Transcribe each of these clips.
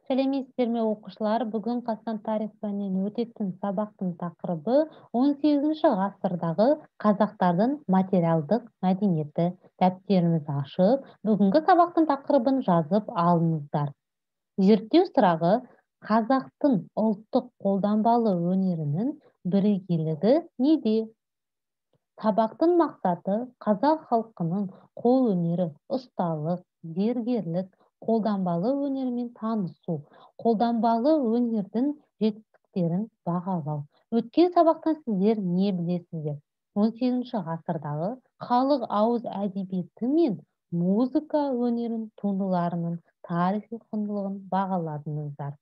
Сәлеметсіздер ме оқушылар? Бүгін Қазақстан тарих пәнінен өтетін сабақтың тақырыбы 18 ғасырдағы қазақтардың материалдық мәдениеті. Дәптеріңізді ашып, бүгінгі сабақтың тақырыбын жазып алыңыздар. Зерттеу сұрағы: қазақтың ұлттық қолданбалы өнерінің бірегейлігі неде? Сабақтың мақсаты қазақ халқының қол өнері, ұсталық, зергерлік, қолданбалы өнермен танысу, қолданбалы өнердің жетістіктерін бағалау. Өткен сабақтан сіздер не білесіздер? 18 ғасырдағы халық ауыз әдебиеті мен музыка өнерін туындыларының тарихи құндылығын бағаладыңыздар.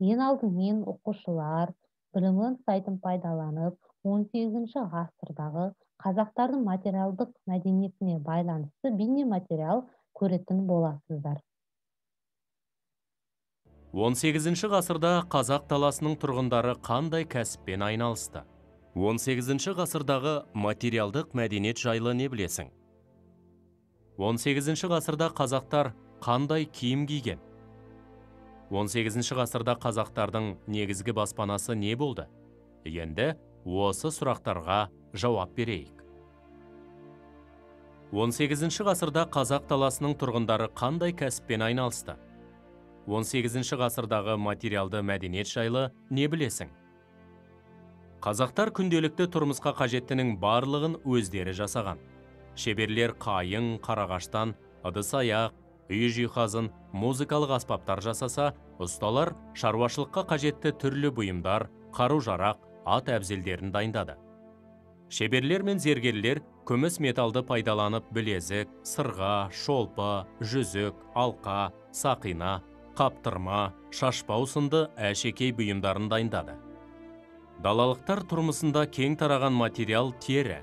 Ең алдымен оқушылар білімін сайтын пайдаланып, 18 ғасырдағы қазақтардың материалдық мәдениетіне байланысты бейнематериал көретін боласыздар. 18 ғасырда қазақ даласының тұрғындары қандай кәсіппен айналысты? 18 ғасырдағы материалдық мәдениет жайлы не білесің? 18 ғасырда қазақтар қандай киім киген? 18 ғасырда қазақтардың негізгі баспанасы не болды? Енді осы сұрақтарға жауап берейік. 18 ғасырда қазақ даласының тұрғындары қандай кәсіппен айналысты? 18 ғасырдағы материалды мәдениет жайлы не білесің? Қазақтар күнделікті тұрмысқа қажеттінің барлығын өздері жасаған. Шеберлер қайың, қарағаштан, ыдыс-аяқ, үй жиһазын, музыкалық аспаптар жасаса, ұсталар шаруашылыққа қажетті түрлі бұйымдар, қару-жарақ, ат әбзелдерін дайындады. Шеберлер мен зергерлер күміс металды пайдаланып білезік, сырға, шолпы, жүзік, алқа, сақина, қаптырма, шашпау сынды әшекей бұйымдарын дайындады. Далалықтар тұрмысында кең тараған материал тері.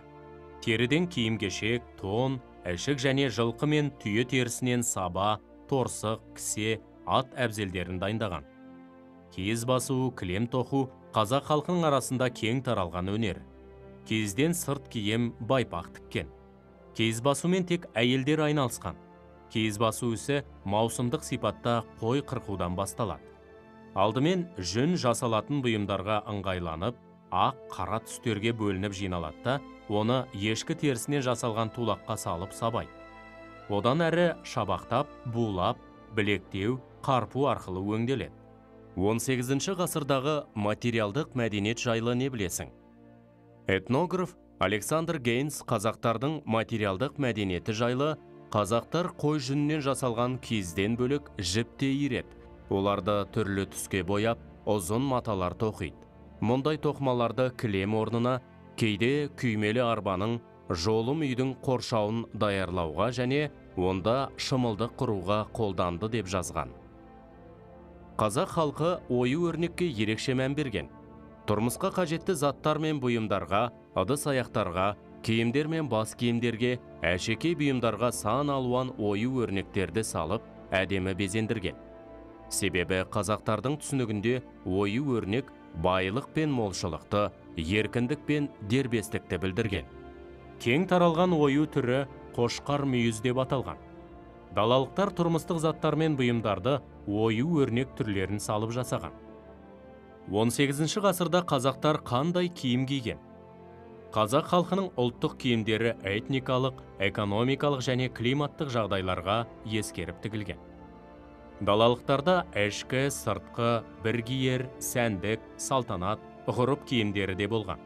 Теріден киім-кешек, тон, ішік және жылқы мен түйе терісінен саба, торсық, кісе, ат әбзелдерін дайындаған. Киіз басу, кілем тоқу қазақ халқының арасында кең таралған өнер. Киізден сырт киім, байпақ тіккен. Киіз басумен тек әйелдер айналысқан. Киіз басу ісі маусымдық сипатта қой қырқудан басталады. Алдымен жүн жасалатын бұйымдарға ыңғайланып, ақ, қара түстерге бөлініп жиналады да, оны ешкі терісінен жасалған тулаққа салып сабайды. Одан әрі шабақтап, булап, білектеу, қарпу арқылы өңделеді. 18 ғасырдағы материалдық мәдениет жайлы не білесің? Этнограф Александр Гейнс қазақтардың материалдық мәдениеті жайлы: қазақтар қой жүнінен жасалған киізден бөлек жіпте иіреді. Оларды түрлі түске бояп, ұзын маталар тоқиды. Мұндай тоқмаларды кілем орнына, кейде күймелі арбаның, жолым үйдің қоршауын даярлауға және онда шымылдық құруға қолданды деп жазған. Қазақ халқы ою-өрнекке ерекше мән берген. Тұрмысқа қажетті заттар мен бұйымдарға, ыдыс-аяқтарға, киімдер мен бас киімдерге, әшекей бұйымдарға сан алуан ою-өрнектерді салып, әдемі безендірген. Себебі қазақтардың түсінігінде ою-өрнек байлық пен молшылықты, еркіндік пен дербестікті білдірген. Кең таралған ою түрі қошқар мүйіз деп аталған. Далалықтар тұрмыстық заттар мен бұйымдарды ою-өрнек түрлерін салып жасаған. 18 ғасырда қазақтар қандай киім киген? Қазақ халқының ұлттық киімдері этникалық, экономикалық және климаттық жағдайларға ескеріп тігілген. Далалықтарда ішкі, сыртқы, біркиер, сәндік, салтанат, ғұрып киімдері де болған.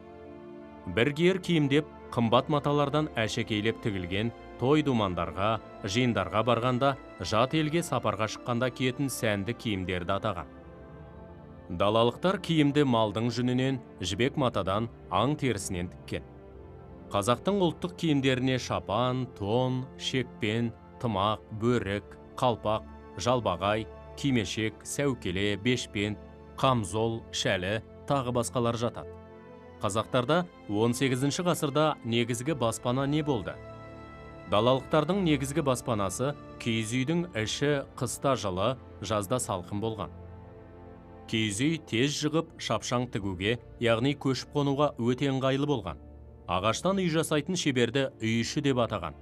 Біркиер киімдеп, қымбат маталардан әшекейлеп тігілген, той думандарға, жиындарға барғанда, жат елге сапарға шыққанда киетін сәнді киімдерді атаған. Далалықтар киімді малдың жүнінен, жібек матадан, аң терісінен тіккен. Қазақтың ұлттық киімдеріне шапан, тон, шекпен, тымақ, бөрік, қалпақ, жалбағай, кимешек, сәукеле, бешпент, қамзол, шәлі, тағы басқалар жатады. Қазақтарда 18 ғасырда негізгі баспана не болды? Далалықтардың негізгі баспанасы киіз үйдің іші қыста жылы, жазда салқын болған. Киіз үй тез жығып шапшаң тігуге, яғни көшіп қонуға өте ыңғайлы болған. Ағаштан үй жасайтын шеберді үй іші деп атаған.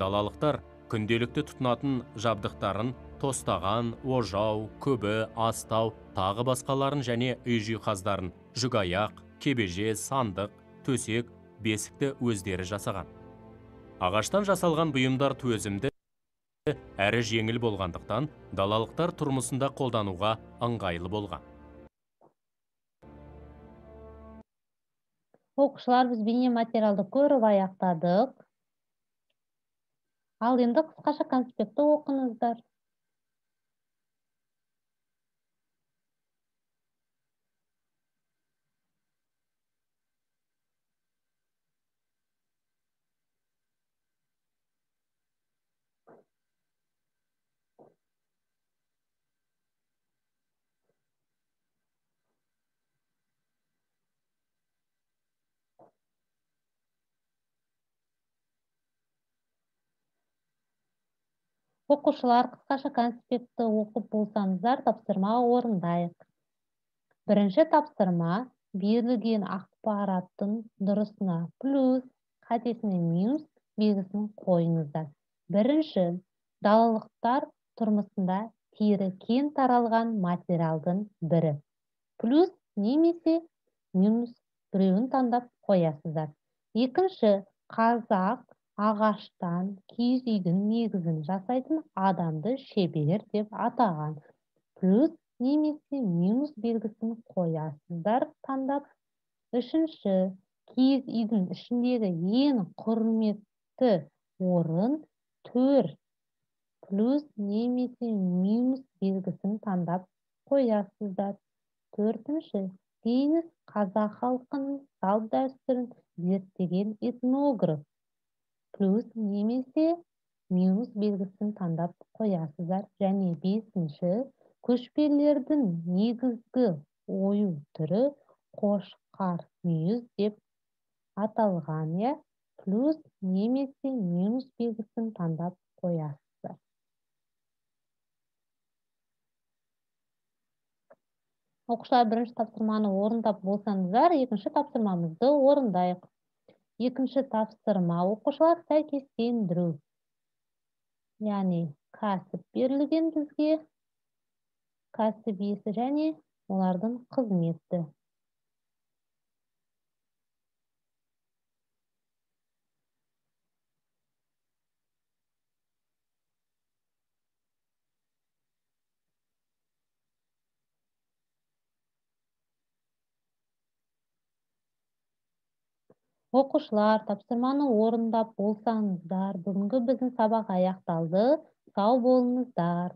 Далалықтар күнделікті тұтынатын жабдықтарын тостаған, ожау, күбі, астау, тағы басқаларын және үй жиһаздарын, жүкаяқ, кебеже, сандық, төсек, бесікті өздері жасаған. Ағаштан жасалған бұйымдар төзімді әрі жеңіл болғандықтан, далалықтар тұрмысында қолдануға ыңғайлы болған. Оқушылар, біз бейнематериалды көріп аяқтадық. Ал енді қысқаша конспектті оқыңыздар. Оқушылар, қысқаша конспектті оқып болсаңыздар, тапсырма орындайық. Бірінші тапсырма: берілген ақпараттың дұрысына плюс, қатесіне минус белгісін қойыңыздар. Бірінші: далалықтар тұрмысында тері кең таралған материалдың бірі. Плюс немесе минус біреуін таңдап қоясыздар. Екінші: қазақ ағаштан киіз үйдің негізін жасайтын адамды шебер деп атаған. Плюс немесе минус белгісін қоясыздар таңдап. Үшінші: киіз үйдің ішіндегі ең құрметті орын төр. Плюс немесе минус белгісін таңдап қоясыздар. Төртінші: теңіз қазақ халқының салт дәстүрін зерттеген этнограф. Плюс немесе минус белгісін таңдап қоясыздар. Және бесінші: көшпелілердің негізгі ою түрі қошқар мүйіз деп аталған. Плюс немесе минус белгісін таңдап қоясыздар. Оқушылар, бірінші тапсырманы орындап болсаңыздар, екінші тапсырмамызды орындайық. Екінші тапсырма: оқушылар сәйкестендіру. Яғни кәсіп берілген бізге, кәсіп иесі және олардың қызметі. Оқушылар, тапсырманы орындап болсаңыздар, бүгінгі біздің сабақ аяқталды. Сау болыңыздар.